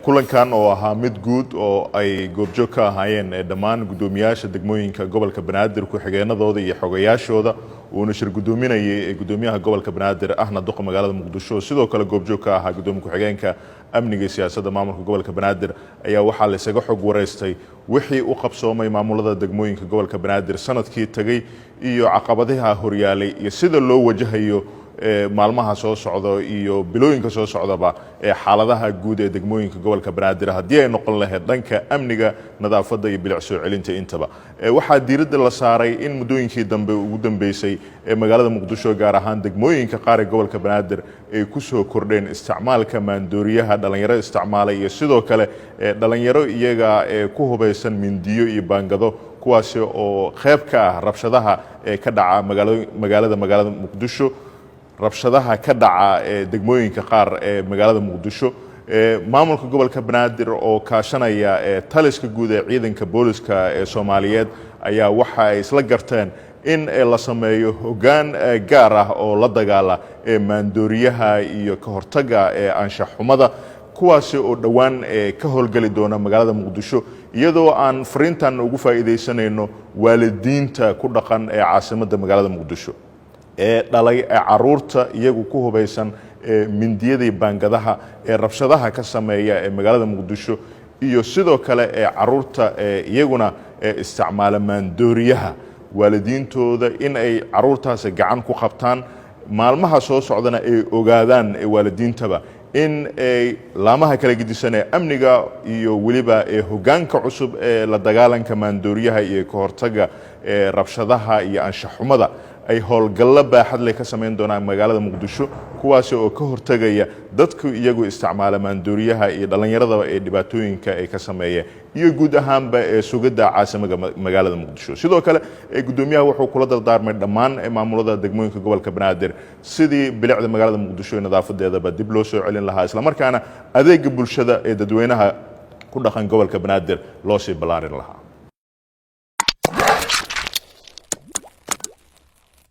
kulankan oo ahaa mid guud oo ay goobjoog ka ahaayeen dhammaan gudoomiyayaasha degmooyinka gobolka Banaadir ku xigeenadooda iyo xogayaashooda oo nashir gudoominayay gudoomiyaha gobolka Banaadir ahna duqa magaalada Muqdisho sidoo kale goobjoog ka ahaa gudoomiyaha ku-xigeenka amniga siyaasadda maamulka gobolka Banaadir ayaa waxa la isaga xog wareystay wixii u qabsoomay maamulada degmooyinka gobolka Banaadir sanadkii tagay iyo caqabadaha horyaalay iyo sida loo wajahayo maalmaha soo socdo iyo bilooyinka soo socdaba xaaladaha guud ee degmooyinka gobolka Banaadir hadii ay noqon lahayd dhanka amniga nadaafadda iyo bilic soo celinta intaba waxa diiradda la saaray in mudooyinkii dambe ugu dambeysay magaalada Muqdisho gaar ahaan degmooyinka qaar ee gobolka Banaadir ay ku soo kordheen isticmaalka maandooriyaha dhalinyarada isticmaalay iyo sidoo kale dhalinyaro iyaga ku hubeysan mindiyo iyo baangado kuwaas oo qayb ka ah rabshadaha ka dhaca magaalada Muqdisho rabshadaha ka dhaca degmooyinka qaar ee magaalada Muqdisho maamulka gobolka Banaadir oo kaashanaya taliska guud ee ciidanka booliska ee Soomaaliyeed ayaa waxa ay isla garteen in la sameeyo hoggaan gaar ah oo la dagaala maandooriyaha iyo ka hortaga anshax xumada kuwaas oo dhawaan ka howlgali doona magaalada Muqdisho iyadoo aan fariintan ugu faa'iideysanayno waalidiinta ku dhaqan ee caasimadda magaalada Muqdisho dhalay caruurta iyagu ku hubeysan mindiyada baangadaha rabshadaha ka sameeya magaalada Muqdisho iyo sidoo kale caruurta iyaguna isticmaala maandooriyaha waalidiintooda in ay caruurtaas gacan ku qabtaan maalmaha soo socdana ay ogaadaan waalidiintaba in ay laamaha kala gedisan amniga iyo waliba hoggaanka cusub la dagaalanka maandooriyaha iyo ka hortaga rabshadaha iyo anshax xumada ay howlgallo baaxad leh ka sameyn doonaan magaalada Muqdisho kuwaas oo ka hortagaya dadku iyagu isticmaala maandooriyaha iyo dhalinyarada dhibaatooyinka ay ka sameeyeen iyo guud ahaanba sugidda caasimadda magaalada Muqdisho sidoo kale gudoomiyaha wuxuu kula dardaarmay dhammaan maamulada degmooyinka gobolka Banaadir sidii bilicda magaalada Muqdisho nadaafadeedaba dib loo soo celin lahaa isla markaana adeega bulshada ee dadweynaha ku dhaqan gobolka Banaadir loo sii balaarin lahaa